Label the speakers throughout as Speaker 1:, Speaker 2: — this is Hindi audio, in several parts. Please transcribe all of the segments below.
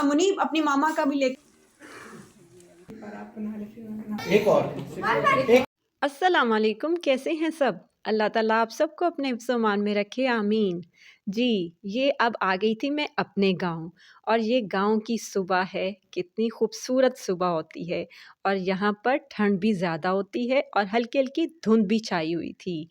Speaker 1: मुनीब अपनी मामा का भी ले।
Speaker 2: एक और
Speaker 3: अस्सलाम वालेकुम, कैसे हैं सब? अल्लाह ताला आप सबको अपने हिफ्ज़-ओ-मान में रखे, आमीन। जी, ये अब आ गई थी मैं अपने गाँव, और ये गाँव की सुबह है, कितनी खूबसूरत सुबह होती है। और यहाँ पर ठंड भी ज़्यादा होती है और हल्की-हल्की धुंध भी छाई हुई थी।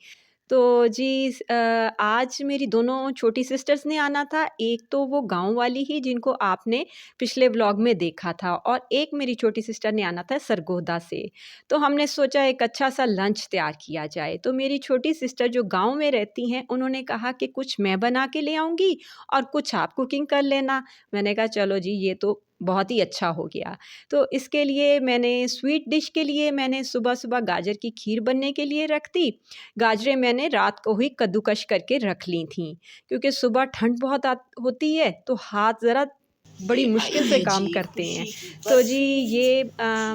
Speaker 3: तो जी आज मेरी दोनों छोटी सिस्टर्स ने आना था। एक तो वो गाँव वाली ही जिनको आपने पिछले व्लॉग में देखा था, और एक मेरी छोटी सिस्टर ने आना था सरगोदा से। तो हमने सोचा एक अच्छा-सा लंच तैयार किया जाए। तो मेरी छोटी सिस्टर जो गाँव में रहती हैं, उन्होंने कहा कि कुछ मैं बना के ले आऊँगी और कुछ आप कुकिंग कर लेना। मैंने कहा चलो जी, ये तो बहुत ही अच्छा हो गया। तो इसके लिए मैंने स्वीट डिश के लिए मैंने सुबह-सुबह गाजर की खीर बनने के लिए रख दी। गाजरें मैंने रात को ही कद्दूकस करके रख ली थीं, क्योंकि सुबह ठंड बहुत होती है, तो हाथ ज़रा बड़ी मुश्किल से काम करते हैं। तो जी ये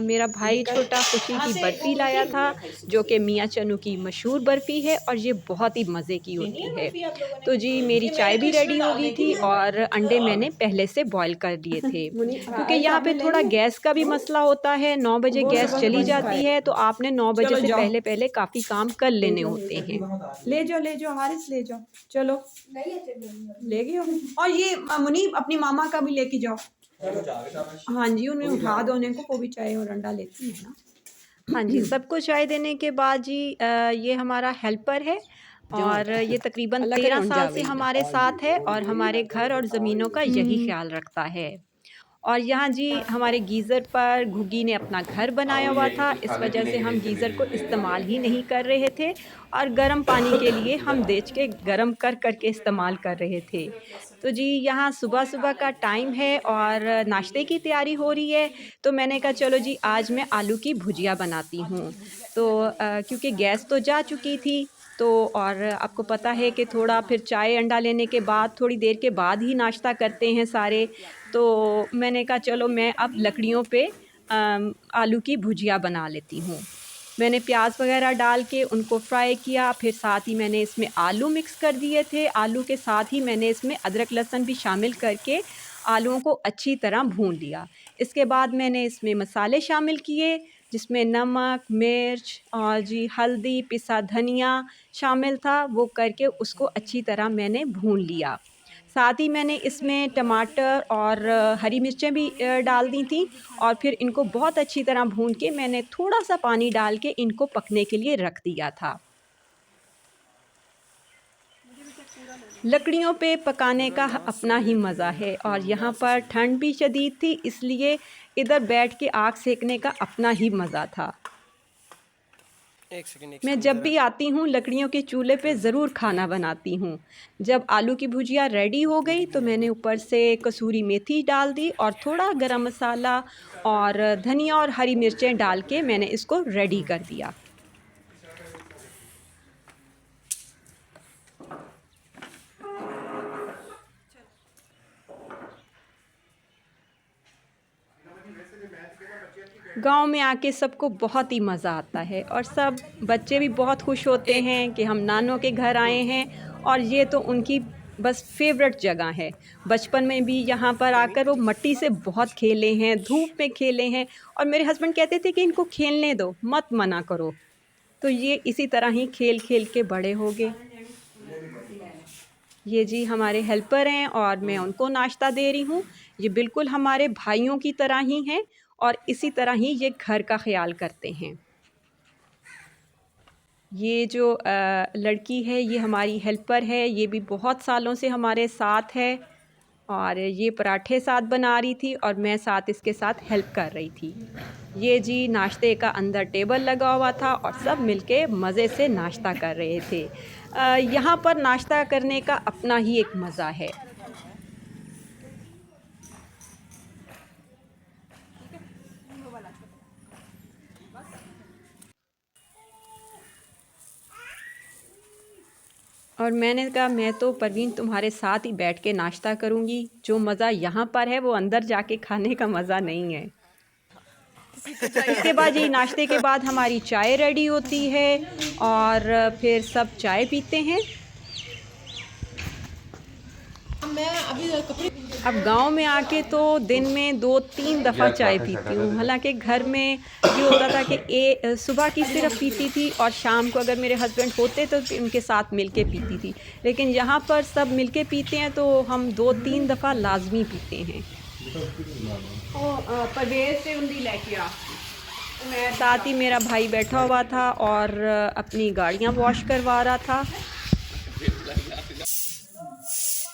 Speaker 3: मेरा भाई छोटा खुशी की बर्फ़ी लाया था, जो कि मियाँ चन्नू की मशहूर बर्फ़ी है, और ये बहुत ही मज़े की होती है। तो जी मेरी चाय भी रेडी हो गई थी, और अंडे मैंने पहले से बॉयल कर लिए थे। क्योंकि यहाँ पे थोड़ा गैस का भी मसला होता है, 9 बजे गैस चली जाती है, तो आपने 9 बजे
Speaker 1: चलो
Speaker 3: से
Speaker 1: जाओ,
Speaker 3: पहले-पहले काफ़ी काम कर लेने होते हैं।
Speaker 1: ले जाओ हारिस, ले जाओ। चलो ले गए हो। और ये मुनीब अपनी मामा का भी लेके जाओ। हाँ जी, उन्हें उठा दो, उन्हें को वो भी चाय और अंडा लेती है ना।
Speaker 3: हाँ जी, सबको चाय देने के बाद जी ये हमारा हेल्पर है, और ये तकरीबन
Speaker 1: अल्लाह करे
Speaker 3: 13
Speaker 1: उठ
Speaker 3: साल से
Speaker 1: जावे।
Speaker 3: हमारे साथ है, और हमारे घर और ज़मीनों का यही ख़्याल रखता है। और यहाँ जी हमारे गीज़र पर घुग्गी ने अपना घर बनाया हुआ था, इस वजह से हम गीज़र को इस्तेमाल ही नहीं कर रहे थे, और गर्म पानी के लिए हम देच के गर्म कर के इस्तेमाल कर रहे थे। तो जी यहाँ सुबह-सुबह का टाइम है और नाश्ते की तैयारी हो रही है, तो मैंने कहा चलो जी आज मैं आलू की भुजिया बनाती हूँ। तो क्योंकि गैस तो जा चुकी थी, तो और आपको पता है कि थोड़ा फिर चाय अंडा लेने के बाद थोड़ी देर के बाद ही नाश्ता करते हैं सारे। तो मैंने कहा चलो मैं अब लकड़ियों पे आलू की भुजिया बना लेती हूँ। मैंने प्याज वगैरह डाल के उनको फ्राई किया, फिर साथ ही मैंने इसमें आलू मिक्स कर दिए थे। आलू के साथ ही मैंने इसमें अदरक लहसुन भी शामिल करके आलूओं को अच्छी तरह भून लिया। इसके बाद मैंने इसमें मसाले शामिल किए, जिसमें नमक, मिर्च और जी हल्दी, पिसा धनिया शामिल था, वो करके उसको अच्छी तरह मैंने भून लिया। साथ ही मैंने इसमें टमाटर और हरी मिर्चें भी डाल दी थी, और फिर इनको बहुत अच्छी तरह भून के मैंने थोड़ा-सा पानी डाल के इनको पकने के लिए रख दिया था। लकड़ियों पे पकाने का अपना ही मज़ा है, और यहाँ पर ठंड भी शदीद थी, इसलिए इधर बैठ के आग सेकने का अपना ही मज़ा था।
Speaker 2: एक सेकंड
Speaker 3: मैं जब भी आती हूँ लकड़ियों के चूल्हे पे ज़रूर खाना बनाती हूँ। जब आलू की भुजिया रेडी हो गई, तो मैंने ऊपर से कसूरी मेथी डाल दी, और थोड़ा गरम मसाला और धनिया और हरी मिर्चें डाल के मैंने इसको रेडी कर दिया। गाँव में आके सबको बहुत ही मज़ा आता है, और सब बच्चे भी बहुत खुश होते हैं कि हम नानों के घर आए हैं, और ये तो उनकी बस फेवरेट जगह है। बचपन में भी यहाँ पर आकर वो मिट्टी से बहुत खेले हैं, धूप में खेले हैं, और मेरे हस्बैंड कहते थे कि इनको खेलने दो, मत मना करो। तो ये इसी तरह ही खेल-खेल के बड़े हो गए। ये जी हमारे हेल्पर हैं, और मैं उनको नाश्ता दे रही हूँ। ये बिल्कुल हमारे भाइयों की तरह ही हैं, और इसी तरह ही ये घर का ख़्याल करते हैं। ये जो लड़की है, ये हमारी हेल्पर है, ये भी बहुत सालों से हमारे साथ है, और ये पराठे साथ बना रही थी और मैं साथ इसके साथ हेल्प कर रही थी। ये जी नाश्ते का अंदर टेबल लगा हुआ था, और सब मिलके मज़े से नाश्ता कर रहे थे। यहाँ पर नाश्ता करने का अपना ही एक मज़ा है। और मैंने कहा मैं तो परवीन तुम्हारे साथ ही बैठ के नाश्ता करूँगी, जो मज़ा यहाँ पर है वो अंदर जाके खाने का मज़ा नहीं है। इसके बाद ये नाश्ते के बाद हमारी चाय रेडी होती है, और फिर सब चाय पीते हैं। अब गांव में आके तो दिन में 2-3 दफ़ा चाय पीती हूँ। हालांकि घर में ये होता था कि सुबह की सिर्फ पीती थी और शाम को अगर मेरे हस्बैंड होते तो उनके साथ मिलके पीती थी। लेकिन यहाँ पर सब मिलके पीते हैं तो हम 2-3 दफ़ा लाजमी पीते हैं।
Speaker 1: परवेज से उंदी लेके आ।
Speaker 3: साथ ही मेरा भाई बैठा हुआ था और अपनी गाड़ियाँ वॉश करवा रहा था।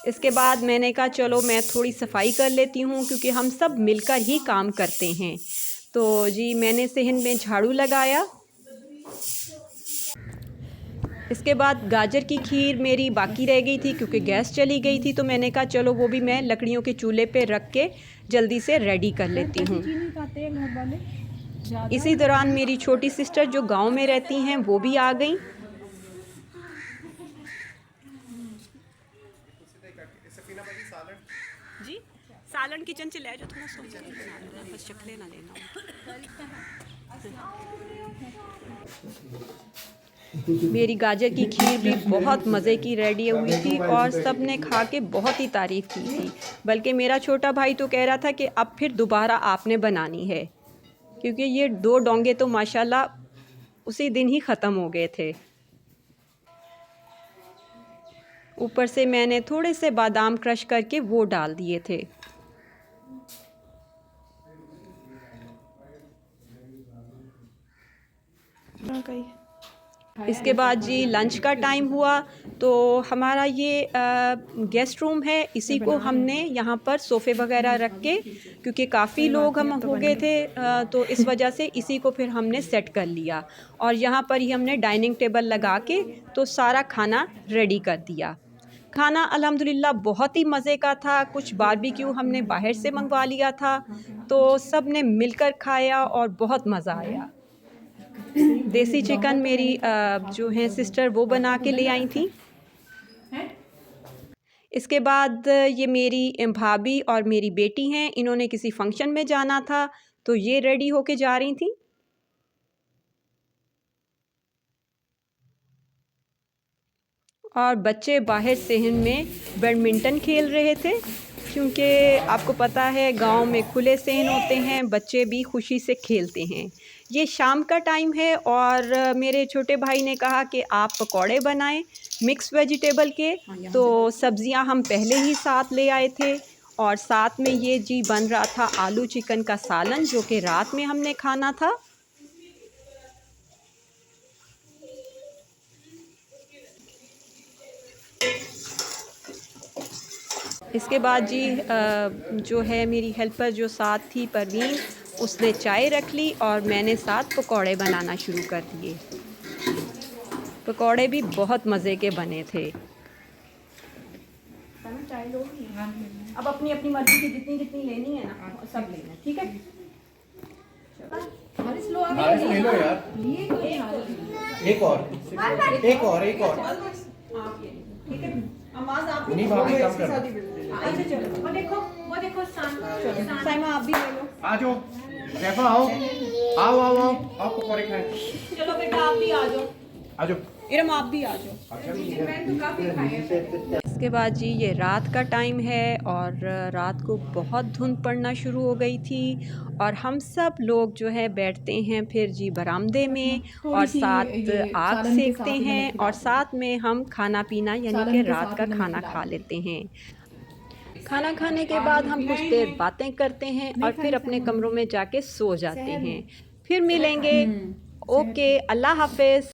Speaker 3: इसके बाद मैंने कहा चलो मैं थोड़ी सफाई कर लेती हूँ क्योंकि हम सब मिलकर ही काम करते हैं। तो जी मैंने सेहन में झाड़ू लगाया। इसके बाद गाजर की खीर मेरी बाकी रह गई थी क्योंकि गैस चली गई थी, तो मैंने कहा चलो वो भी मैं लकड़ियों के चूल्हे पे रख के जल्दी से रेडी कर लेती हूँ। इसी दौरान मेरी छोटी सिस्टर जो गांव में रहती हैं वो भी आ गई। जी सालन किचन से ले जाओ, थोड़ा सा बस शक्लें ना लेना। मेरी गाजर की खीर भी बहुत मज़े की रेडी हुई थी और सब ने खा के बहुत ही तारीफ़ की थी। बल्कि मेरा छोटा भाई तो कह रहा था कि अब फिर दोबारा आपने बनानी है, क्योंकि ये 2 डोंगे तो माशाल्लाह उसी दिन ही ख़त्म हो गए थे। ऊपर से मैंने थोड़े से बादाम क्रश करके वो डाल दिए थे। इसके बाद जी लंच का टाइम हुआ तो हमारा ये गेस्ट रूम है, इसी को हमने यहाँ पर सोफ़े वगैरह रख के, क्योंकि काफ़ी लोग हम हो गए थे तो इस वजह से इसी को फिर हमने सेट कर लिया और यहाँ पर ही हमने डाइनिंग टेबल लगा के तो सारा खाना रेडी कर दिया। खाना अल्हम्दुलिल्लाह बहुत ही मज़े का था। कुछ बारबेक्यू हमने बाहर से मंगवा लिया था तो सब ने मिलकर खाया और बहुत मज़ा आया। देसी चिकन मेरी जो है सिस्टर वो बना के ले आई थी। इसके बाद ये मेरी भाभी और मेरी बेटी हैं, इन्होंने किसी फंक्शन में जाना था तो ये रेडी होके जा रही थी। और बच्चे बाहर सहन में बैडमिंटन खेल रहे थे, क्योंकि आपको पता है गांव में खुले सहन होते हैं, बच्चे भी खुशी से खेलते हैं। ये शाम का टाइम है और मेरे छोटे भाई ने कहा कि आप पकौड़े बनाएं मिक्स वेजिटेबल के, तो सब्ज़ियां हम पहले ही साथ ले आए थे और साथ में ये जी बन रहा था आलू चिकन का सालन, जो कि रात में हमने खाना था। इसके बाद जी जो है मेरी हेल्पर जो साथ थी परवीन, उसने चाय रख ली और मैंने साथ पकौड़े बनाना शुरू कर दिए। पकौड़े भी बहुत मज़े के बने थे। अब अपनी अपनी मर्ज़ी की जितनी जितनी लेनी है ना सब लेना, ठीक है?
Speaker 2: ले लो यार, एक और
Speaker 1: ठीक है। आवाज़ आप
Speaker 2: नहीं भाभी काम कर।
Speaker 1: अच्छा चलो वो देखो साइमा आप भी ले लो।
Speaker 2: आ जाओ जैफा, आओ पकौड़े खाएं।
Speaker 1: चलो बेटा आप भी आ जाओ। इरम आप भी आ जाओ।
Speaker 3: इसके बाद जी ये रात का टाइम है और रात को बहुत धुंध पड़ना शुरू हो गई थी और हम सब लोग जो है बैठते हैं फिर जी बरामदे में और साथ आग सेकते हैं और साथ में हम खाना पीना यानी कि रात का खाना खा लेते हैं। खाना खाने के बाद हम कुछ देर बातें करते हैं और फिर अपने कमरों में जाके सो जाते हैं। फिर मिलेंगे। ओके, अल्लाह हाफ़िज़।